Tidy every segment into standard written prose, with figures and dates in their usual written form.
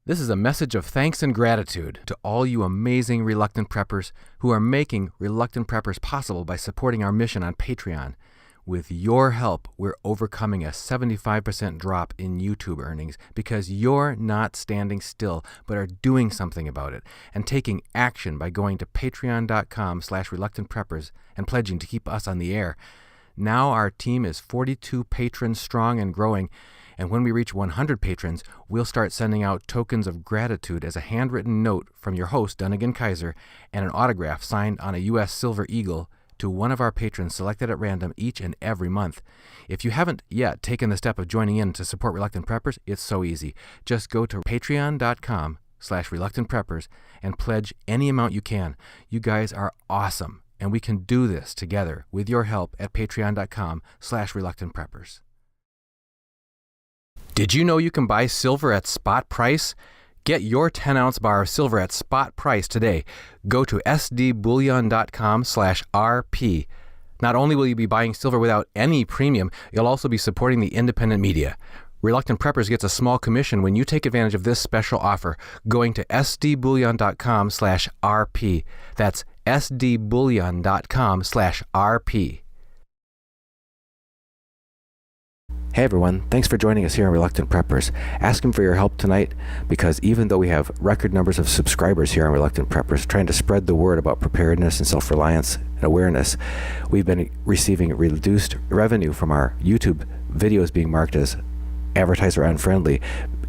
This is a message of thanks and gratitude to all you amazing Reluctant Preppers who are making Reluctant Preppers possible by supporting our mission on Patreon. With your help, we're overcoming a 75% drop in YouTube earnings because you're not standing still, but are doing something about it and taking action by going to patreon.com/reluctantpreppers and pledging to keep us on the air. Now our team is 42 patrons strong and growing, and when we reach 100 patrons, we'll start sending out tokens of gratitude as a handwritten note from your host, Dunnigan Kaiser, and an autograph signed on a U.S. Silver Eagle to one of our patrons selected at random each and every month. If you haven't yet taken the step of joining in to support Reluctant Preppers, it's so easy. Just go to patreon.com/reluctantpreppers and pledge any amount you can. You guys are awesome, and we can do this together with your help at patreon.com/reluctantpreppers. Did you know you can buy silver at spot price? Get your 10-ounce bar of silver at spot price today. Go to sdbullion.com/RP. Not only will you be buying silver without any premium, you'll also be supporting the independent media. Reluctant Preppers gets a small commission when you take advantage of this special offer, going to sdbullion.com/RP. That's sdbullion.com/RP. Hey everyone, thanks for joining us here on Reluctant Preppers. Asking for your help tonight because even though we have record numbers of subscribers here on Reluctant Preppers trying to spread the word about preparedness and self-reliance and awareness, we've been receiving reduced revenue from our YouTube videos being marked as advertiser unfriendly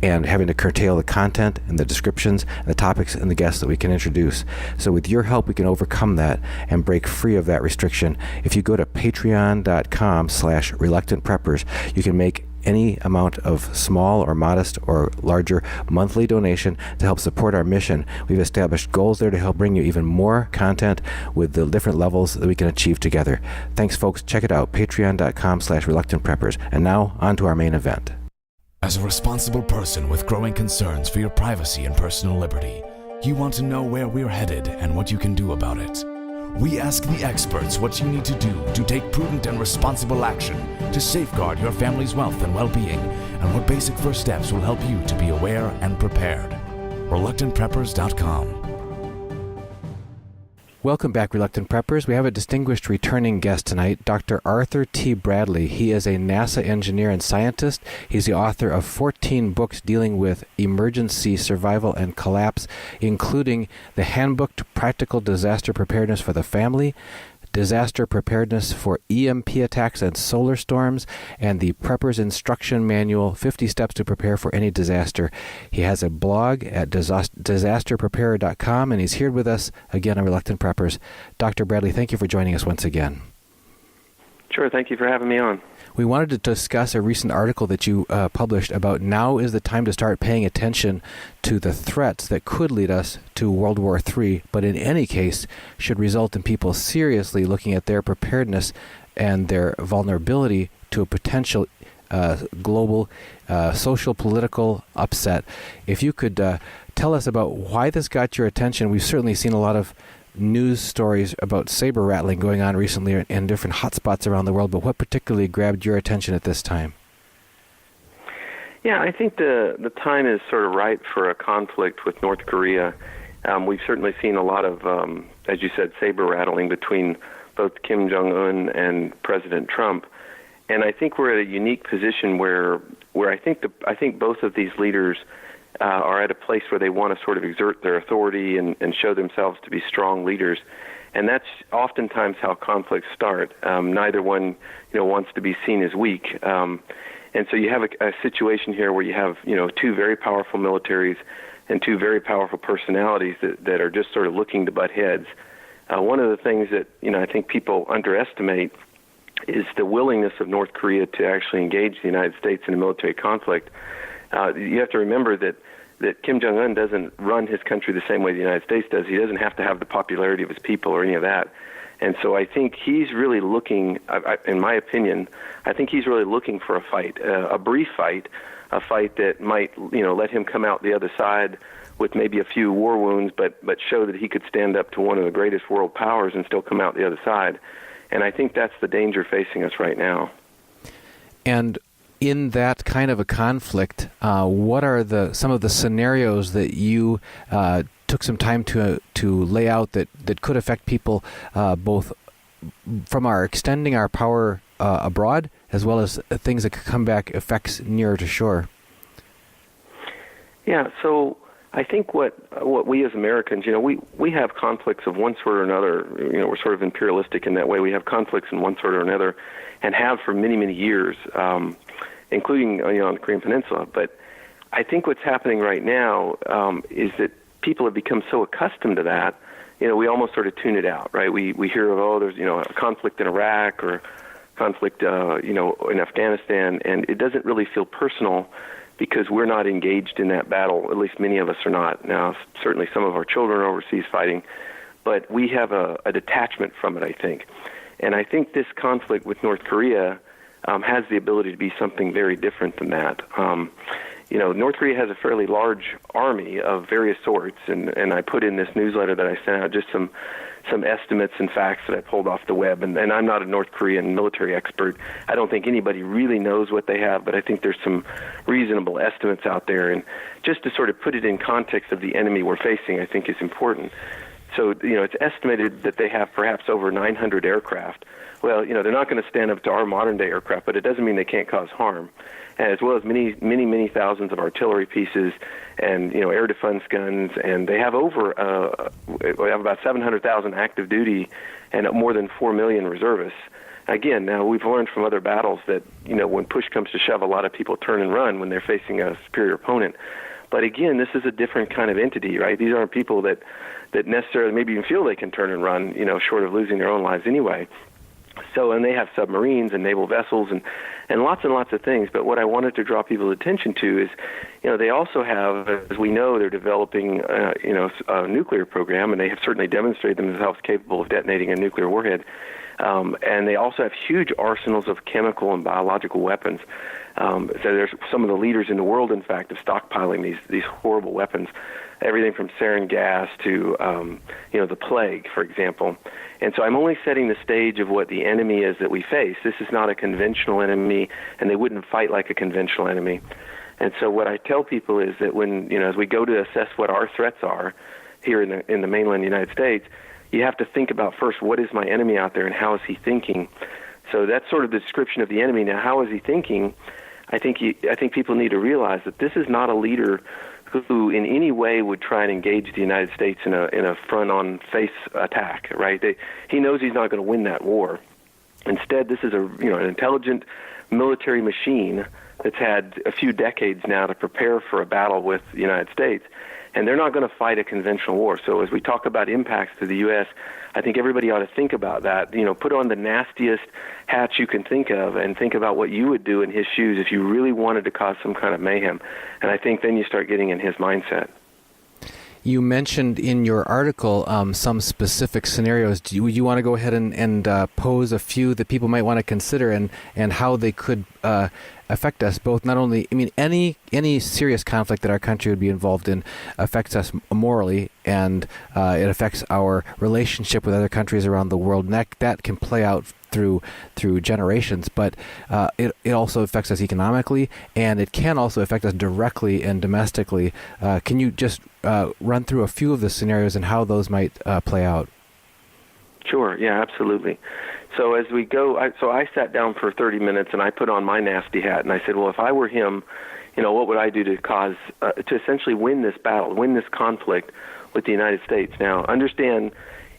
and having to curtail the content and the descriptions and the topics and the guests that we can introduce. So with your help, we can overcome that and break free of that restriction. If you go to patreon.com/reluctantpreppers, you can make any amount of small or modest or larger monthly donation to help support our mission. We've established goals there to help bring you even more content with the different levels that we can achieve together. Thanks folks, check it out, patreon.com/reluctantpreppers. And now on to our main event. As a responsible person with growing concerns for your privacy and personal liberty, you want to know where we're headed and what you can do about it. We ask the experts what you need to do to take prudent and responsible action to safeguard your family's wealth and well-being, and what basic first steps will help you to be aware and prepared. ReluctantPreppers.com. Welcome back, Reluctant Preppers. We have a distinguished returning guest tonight, Dr. Arthur T. Bradley. He is a NASA engineer and scientist. He's the author of 14 books dealing with emergency survival and collapse, including the Handbook to Practical Disaster Preparedness for the Family, Disaster Preparedness for EMP Attacks and Solar Storms, and the Prepper's Instruction Manual, 50 Steps to Prepare for Any Disaster. He has a blog at disasterpreparer.com, and he's here with us again on Reluctant Preppers. Dr. Bradley, thank you for joining us once again. Sure, thank you for having me on. We wanted to discuss a recent article that you published about now is the time to start paying attention to the threats that could lead us to World War III, but in any case should result in people seriously looking at their preparedness and their vulnerability to a potential global social political upset. If you could tell us about why this got your attention. We've certainly seen a lot of news stories about saber rattling going on recently in different hotspots around the world, but what particularly grabbed your attention at this time? Yeah, I think the time is sort of right for a conflict with North Korea. We've certainly seen a lot of, as you said, saber rattling between both Kim Jong-un and President Trump, and I think we're at a unique position where I think both of these leaders are at a place where they want to sort of exert their authority and show themselves to be strong leaders, and that's oftentimes how conflicts start. Neither one, wants to be seen as weak, and so you have a situation here where you have, two very powerful militaries and two very powerful personalities that are just sort of looking to butt heads. One of the things that I think people underestimate is the willingness of North Korea to actually engage the United States in a military conflict. You have to remember that Kim Jong-un doesn't run his country the same way the United States does. He doesn't have to have the popularity of his people or any of that. And so I think he's really looking, in my opinion, I think he's really looking for a fight, a brief fight, a fight that might, let him come out the other side with maybe a few war wounds, but show that he could stand up to one of the greatest world powers and still come out the other side. And I think that's the danger facing us right now. And in that kind of a conflict, what are some of the scenarios that you took some time to lay out that could affect people both from our extending our power abroad, as well as things that could come back effects nearer to shore? Yeah, so I think what we as Americans, we have conflicts of one sort or another. We're sort of imperialistic in that way. We have conflicts in one sort or another, and have for many, many years, including on the Korean Peninsula. But I think what's happening right now is that people have become so accustomed to that. We almost sort of tune it out, right? We hear of there's a conflict in Iraq or conflict in Afghanistan, and it doesn't really feel personal, because we're not engaged in that battle. At least many of us are not. Now, certainly some of our children are overseas fighting, but we have a detachment from it, I think. And I think this conflict with North Korea has the ability to be something very different than that. North Korea has a fairly large army of various sorts, and I put in this newsletter that I sent out just some estimates and facts that I pulled off the web, and I'm not a North Korean military expert. I don't think anybody really knows what they have, but I think there's some reasonable estimates out there, and just to sort of put it in context of the enemy we're facing, I think is important. So, it's estimated that they have perhaps over 900 aircraft. Well, they're not going to stand up to our modern-day aircraft, but it doesn't mean they can't cause harm, as well as many, many, many thousands of artillery pieces and, air defense guns. And they have we have about 700,000 active duty and more than 4 million reservists. Again, now we've learned from other battles that, when push comes to shove, a lot of people turn and run when they're facing a superior opponent. But again, this is a different kind of entity, right? These aren't people that necessarily maybe even feel they can turn and run, short of losing their own lives anyway. So, and they have submarines and naval vessels and lots of things. But what I wanted to draw people's attention to is, they also have, as we know, they're developing, a nuclear program, and they have certainly demonstrated themselves capable of detonating a nuclear warhead. And they also have huge arsenals of chemical and biological weapons. So there's some of the leaders in the world, in fact, of stockpiling these horrible weapons, everything from sarin gas to, the plague, for example. And so I'm only setting the stage of what the enemy is that we face. This is not a conventional enemy, and they wouldn't fight like a conventional enemy. And so what I tell people is that when, as we go to assess what our threats are here in the mainland United States, you have to think about first, what is my enemy out there and how is he thinking? So that's sort of the description of the enemy. Now, how is he thinking? I think people need to realize that this is not a leader who in any way would try and engage the United States in a front-on-face attack, right? He knows he's not going to win that war. Instead, this is an intelligent military machine that's had a few decades now to prepare for a battle with the United States, and they're not going to fight a conventional war. So as we talk about impacts to the U.S., I think everybody ought to think about that. Put on the nastiest hats you can think of and think about what you would do in his shoes if you really wanted to cause some kind of mayhem. And I think then you start getting in his mindset. You mentioned in your article some specific scenarios. Do you want to go ahead and pose a few that people might want to consider and how they could affect us both? Not only, any serious conflict that our country would be involved in affects us morally, and it affects our relationship with other countries around the world. And that can play out through generations, but it also affects us economically, and it can also affect us directly and domestically. Can you just run through a few of the scenarios and how those might play out? Sure. Yeah, absolutely. So as we go, I sat down for 30 minutes and I put on my nasty hat and I said, well, if I were him, what would I do to essentially win this battle, win this conflict with the United States? Now, understand,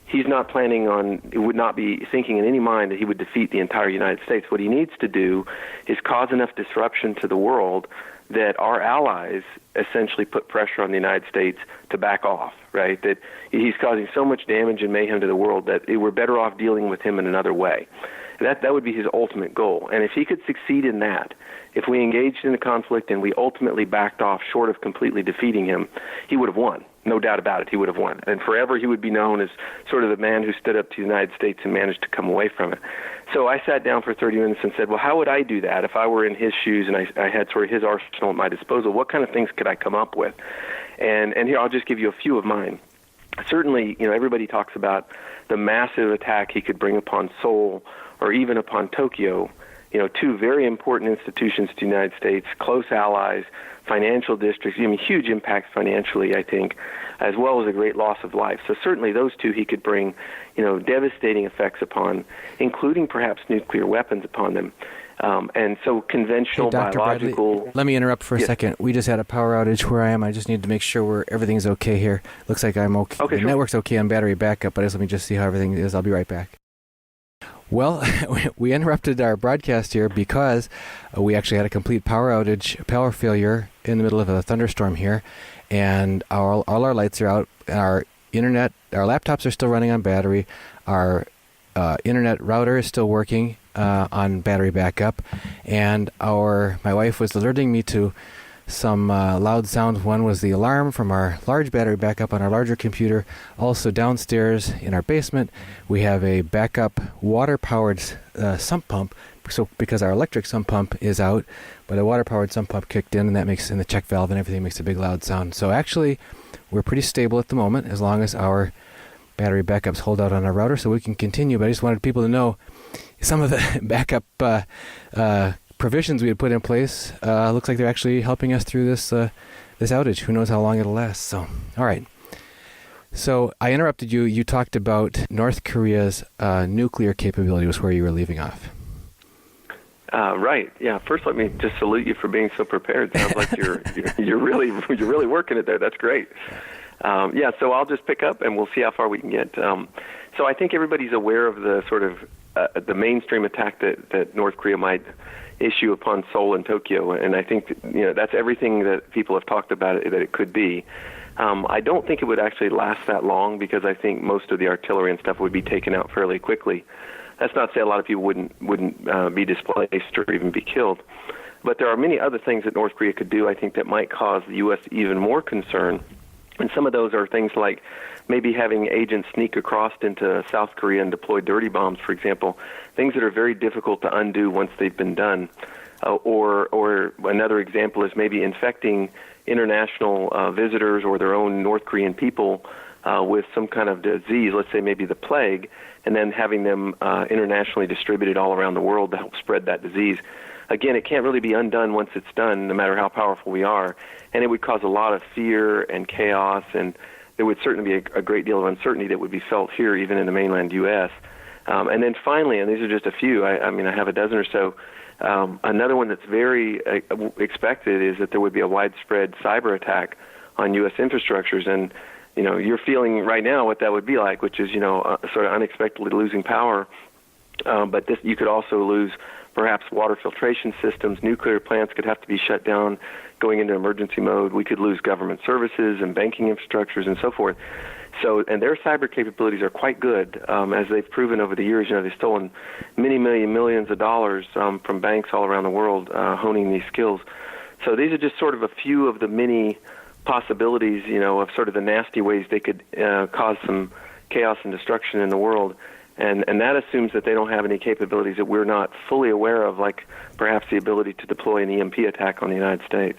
he's not planning on, he would not be thinking in any mind that he would defeat the entire United States. What he needs to do is cause enough disruption to the world that our allies essentially put pressure on the United States to back off, right? That he's causing so much damage and mayhem to the world that we're better off dealing with him in another way. That would be his ultimate goal. And if he could succeed in that, if we engaged in the conflict and we ultimately backed off short of completely defeating him, he would have won. No doubt about it, he would have won. And forever he would be known as sort of the man who stood up to the United States and managed to come away from it. So I sat down for 30 minutes and said, well, how would I do that if I were in his shoes and I had sort of his arsenal at my disposal? What kind of things could I come up with? And here, I'll just give you a few of mine. Certainly, everybody talks about the massive attack he could bring upon Seoul or even upon Tokyo. two very important institutions to the United States, close allies, financial districts, huge impacts financially, I think, as well as a great loss of life. So certainly those two he could bring, devastating effects upon, including perhaps nuclear weapons upon them. And so conventional, Dr. biological... Bradley, let me interrupt for a second. We just had a power outage where I am. I just need to make sure everything's okay here. Looks like I'm okay. Okay, the sure. network's okay on battery backup, but let me just see how everything is. I'll be right back. Well, we interrupted our broadcast here because we actually had a complete power failure in the middle of a thunderstorm here, and all our lights are out. Our internet, our laptops are still running on battery. Our internet router is still working on battery backup, and my wife was alerting me to some loud sounds. One was the alarm from our large battery backup on our larger computer. Also downstairs in our basement, we have a backup water-powered sump pump. So because our electric sump pump is out, but a water-powered sump pump kicked in, and that makes, in the check valve and everything, makes a big loud sound. So actually, we're pretty stable at the moment as long as our battery backups hold out on our router, so we can continue. But I just wanted people to know some of the backup provisions we had put in place. Looks like they're actually helping us through this outage. Who knows how long it'll last? So, all right. So I interrupted you. You talked about North Korea's nuclear capability was where you were leaving off. Right. Yeah. First, let me just salute you for being so prepared. Sounds like you're really working it there. That's great. So I'll just pick up and we'll see how far we can get. So I think everybody's aware of the sort of the mainstream attack that North Korea might issue upon Seoul and Tokyo, and I think that's everything that people have talked about that it could be. I don't think it would actually last that long because I think most of the artillery and stuff would be taken out fairly quickly. That's not to say a lot of people wouldn't be displaced or even be killed, but there are many other things that North Korea could do, I think, that might cause the U.S. even more concern. And some of those are things like maybe having agents sneak across into South Korea and deploy dirty bombs, for example, things that are very difficult to undo once they've been done. Or another example is maybe infecting international visitors or their own North Korean people with some kind of disease, let's say maybe the plague, and then having them internationally distributed all around the world to help spread that disease. Again, it can't really be undone once it's done, no matter how powerful we are. And it would cause a lot of fear and chaos, and there would certainly be a great deal of uncertainty that would be felt here, even in the mainland U.S. And then finally, and these are just a few, I have a dozen or so, another one that's very expected is that there would be a widespread cyber attack on U.S. infrastructures. And, you're feeling right now what that would be like, which is, sort of unexpectedly losing power. But you could also lose perhaps water filtration systems. Nuclear plants could have to be shut down, going into emergency mode. We could lose government services and banking infrastructures and so forth. So, and their cyber capabilities are quite good, as they've proven over the years. They've stolen millions of dollars from banks all around the world, honing these skills. So these are just sort of a few of the many possibilities, of sort of the nasty ways they could cause some chaos and destruction in the world. And that assumes that they don't have any capabilities that we're not fully aware of, like perhaps the ability to deploy an EMP attack on the United States.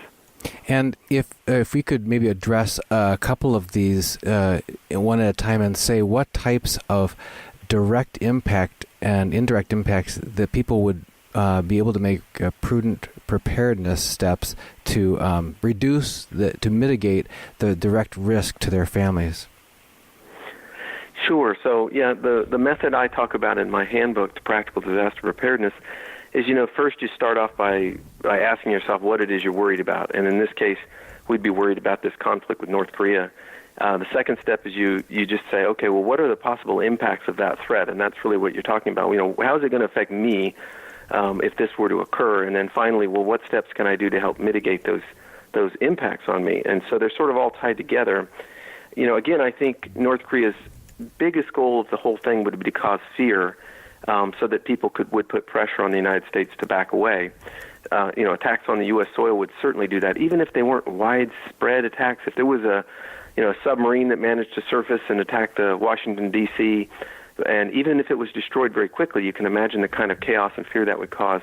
And if we could maybe address a couple of these one at a time and say what types of direct impact and indirect impacts that people would be able to make prudent preparedness steps to to mitigate the direct risk to their families. Sure. So, the method I talk about in my handbook to practical disaster preparedness is, first you start off by asking yourself what it is you're worried about. And in this case, we'd be worried about this conflict with North Korea. The second step is you just say, okay, well, what are the possible impacts of that threat? And that's really what you're talking about. How is it going to affect me if this were to occur? And then finally, well, what steps can I do to help mitigate those impacts on me? And so they're sort of all tied together. Again, I think North Korea's biggest goal of the whole thing would be to cause fear, so that people would put pressure on the United States to back away. Attacks on the U.S. soil would certainly do that, even if they weren't widespread attacks. If there was a submarine that managed to surface and attack the Washington, D.C., and even if it was destroyed very quickly, you can imagine the kind of chaos and fear that would cause.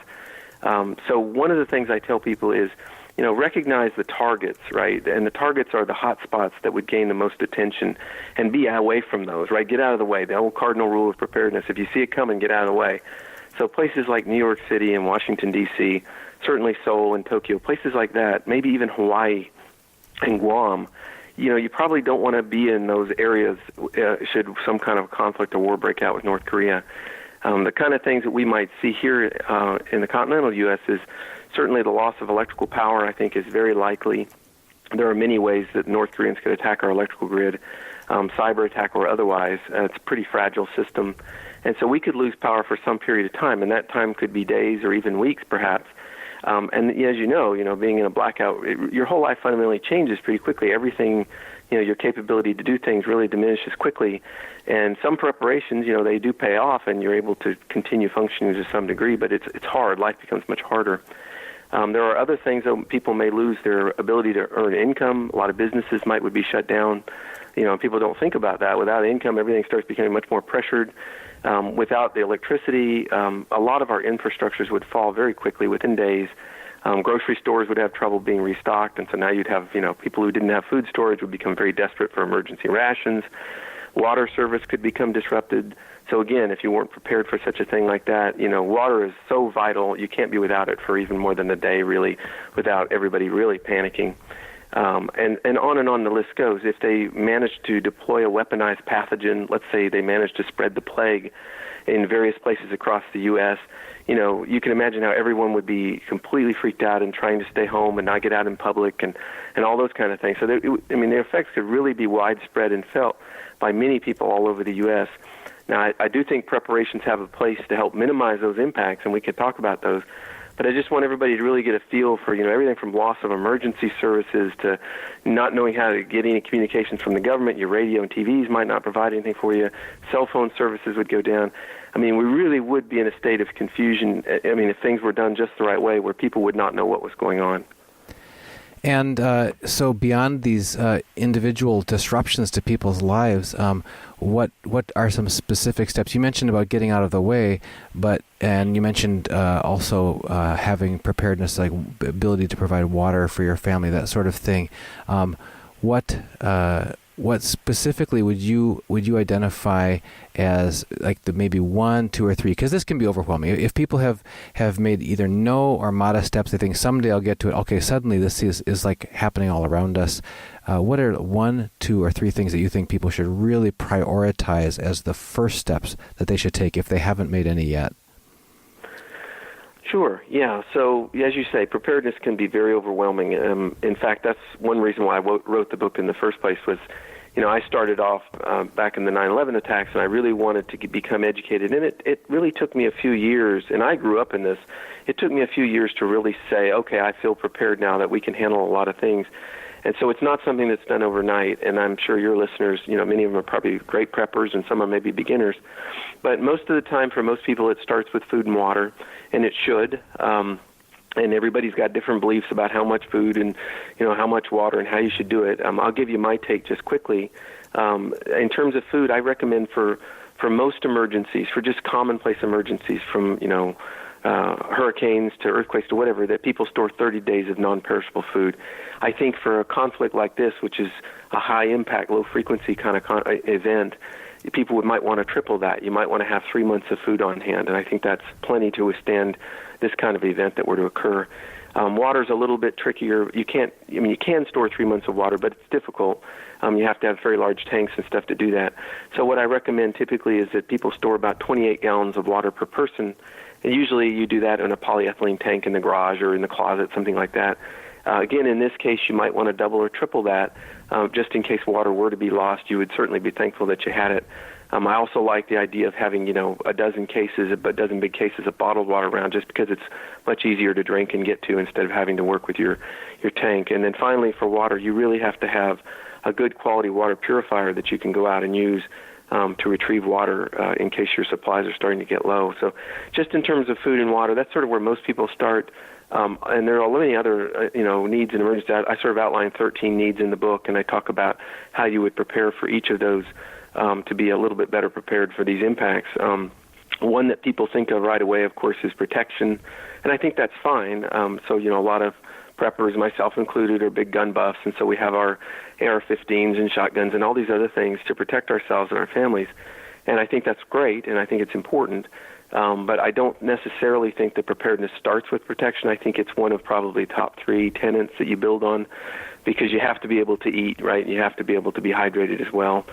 So one of the things I tell people is, recognize the targets, right? And the targets are the hot spots that would gain the most attention, and be away from those, right? Get out of the way. The old cardinal rule of preparedness: if you see it coming, get out of the way. So places like New York City and Washington, D.C., certainly Seoul and Tokyo, places like that, maybe even Hawaii and Guam, you probably don't want to be in those areas should some kind of conflict or war break out with North Korea. The kind of things that we might see here in the continental U.S. is certainly the loss of electrical power, I think, is very likely. There are many ways that North Koreans could attack our electrical grid, cyber attack or otherwise. It's a pretty fragile system. And so we could lose power for some period of time, and that time could be days or even weeks, perhaps. And as you know, being in a blackout, your whole life fundamentally changes pretty quickly. Everything, your capability to do things really diminishes quickly. And some preparations, they do pay off, and you're able to continue functioning to some degree, but it's hard. Life becomes much harder. There are other things that people may lose their ability to earn income. A lot of businesses would be shut down. People don't think about that. Without income, everything starts becoming much more pressured. Without the electricity, a lot of our infrastructures would fall very quickly within days. Grocery stores would have trouble being restocked, and so now you'd have, people who didn't have food storage would become very desperate for emergency rations. Water service could become disrupted. So again, if you weren't prepared for such a thing like that, water is so vital, you can't be without it for even more than a day, really, without everybody really panicking. And on the list goes. If they manage to deploy a weaponized pathogen, let's say they manage to spread the plague in various places across the U.S., you can imagine how everyone would be completely freaked out and trying to stay home and not get out in public and all those kind of things. So, the effects could really be widespread and felt by many people all over the U.S. Now, I do think preparations have a place to help minimize those impacts, and we could talk about those. But I just want everybody to really get a feel for, everything from loss of emergency services to not knowing how to get any communications from the government. Your radio and TVs might not provide anything for you. Cell phone services would go down. We really would be in a state of confusion, if things were done just the right way, where people would not know what was going on. And so beyond these individual disruptions to people's lives, what are some specific steps? You mentioned about getting out of the way, and you mentioned also having preparedness, like ability to provide water for your family, that sort of thing. What specifically would you identify as like the maybe 1, 2, or 3? Because this can be overwhelming. If people have made either no or modest steps, they think someday I'll get to it. Okay, suddenly this is like happening all around us. What are 1, 2, or 3 things that you think people should really prioritize as the first steps that they should take if they haven't made any yet? Sure, yeah. So, as you say, preparedness can be very overwhelming. In fact, that's one reason why I wrote the book in the first place was, I started off back in the 9/11 attacks, and I really wanted to become educated. And it really took me a few years, and I grew up in this. It took me a few years to really say, okay, I feel prepared now that we can handle a lot of things. And so it's not something that's done overnight, and I'm sure your listeners, many of them are probably great preppers, and some are maybe beginners. But most of the time, for most people, it starts with food and water, and it should. And everybody's got different beliefs about how much food and, how much water and how you should do it. I'll give you my take just quickly. In terms of food, I recommend for most emergencies, for just commonplace emergencies from, hurricanes to earthquakes to whatever, that people store 30 days of non-perishable food. I think for a conflict like this, which is a high-impact, low-frequency kind of event, people might want to triple that. You might want to have 3 months of food on hand, and I think that's plenty to withstand this kind of event that were to occur. Water's a little bit trickier. You can store 3 months of water, but it's difficult. You have to have very large tanks and stuff to do that. So what I recommend typically is that people store about 28 gallons of water per person. And usually you do that in a polyethylene tank in the garage or in the closet, something like that. Again, in this case, you might want to double or triple that. Just in case water were to be lost, you would certainly be thankful that you had it. I also like the idea of having, a dozen big cases of bottled water around, just because it's much easier to drink and get to instead of having to work with your tank. And then finally, for water, you really have to have a good quality water purifier that you can go out and use to retrieve water in case your supplies are starting to get low. So just in terms of food and water, that's sort of where most people start. And there are many other, needs and emergencies. I sort of outline 13 needs in the book, and I talk about how you would prepare for each of those to be a little bit better prepared for these impacts. One that people think of right away, of course, is protection, and I think that's fine. So, a lot of preppers, myself included, are big gun buffs, and so we have our AR-15s and shotguns and all these other things to protect ourselves and our families. And I think that's great, and I think it's important. But I don't necessarily think that preparedness starts with protection. I think it's one of probably top 3 tenets that you build on, because you have to be able to eat, right? You have to be able to be hydrated as well.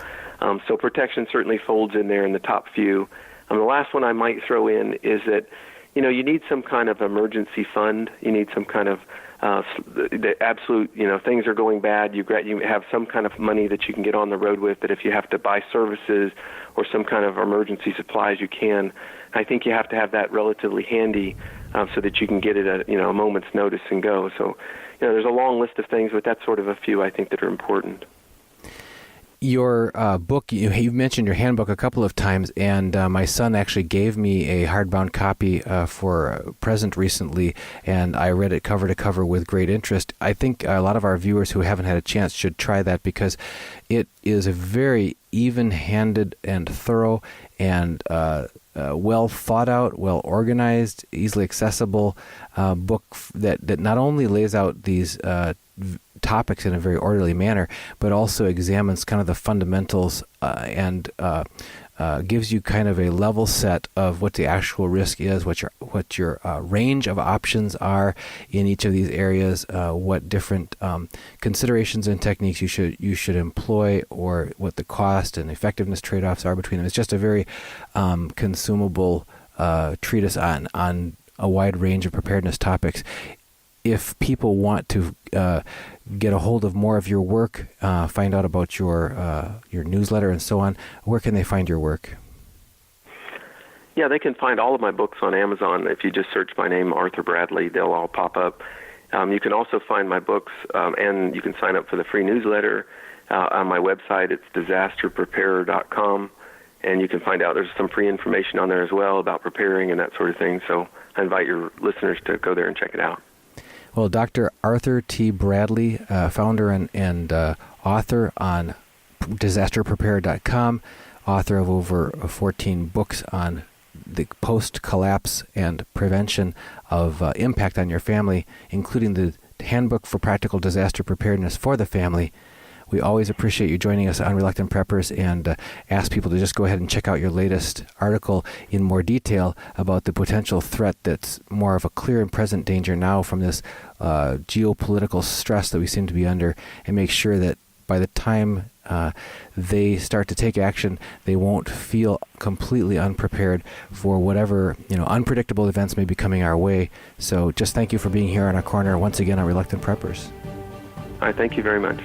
So protection certainly folds in there in the top few. The last one I might throw in is that, you need some kind of emergency fund. You need some kind of the absolute, things are going bad. You have some kind of money that you can get on the road with, that if you have to buy services or some kind of emergency supplies, you can. I think you have to have that relatively handy so that you can get it at a moment's notice and go. So, there's a long list of things, but that's sort of a few I think that are important. Your book, you've mentioned your handbook a couple of times, and my son actually gave me a hardbound copy for a present recently, and I read it cover to cover with great interest. I think a lot of our viewers who haven't had a chance should try that, because it is a very even-handed and thorough and well thought out, well organized, easily accessible book that not only lays out these topics in a very orderly manner, but also examines kind of the fundamentals and gives you kind of a level set of what the actual risk is, what your range of options are in each of these areas, what different considerations and techniques you should employ, or what the cost and effectiveness trade-offs are between them. It's just a very consumable treatise on a wide range of preparedness topics. If people want to get a hold of more of your work, find out about your newsletter and so on, where can they find your work? Yeah, they can find all of my books on Amazon. If you just search my name, Arthur Bradley, they'll all pop up. You can also find my books, and you can sign up for the free newsletter on my website. It's disasterpreparer.com, and you can find out there's some free information on there as well about preparing and that sort of thing. So I invite your listeners to go there and check it out. Well, Dr. Arthur T. Bradley, founder and author on disasterpreparer.com, author of over 14 books on the post-collapse and prevention of impact on your family, including the Handbook for Practical Disaster Preparedness for the Family. We always appreciate you joining us on Reluctant Preppers, and ask people to just go ahead and check out your latest article in more detail about the potential threat that's more of a clear and present danger now from this geopolitical stress that we seem to be under, and make sure that by the time they start to take action, they won't feel completely unprepared for whatever unpredictable events may be coming our way. So just thank you for being here on our corner once again on Reluctant Preppers. All right, thank you very much.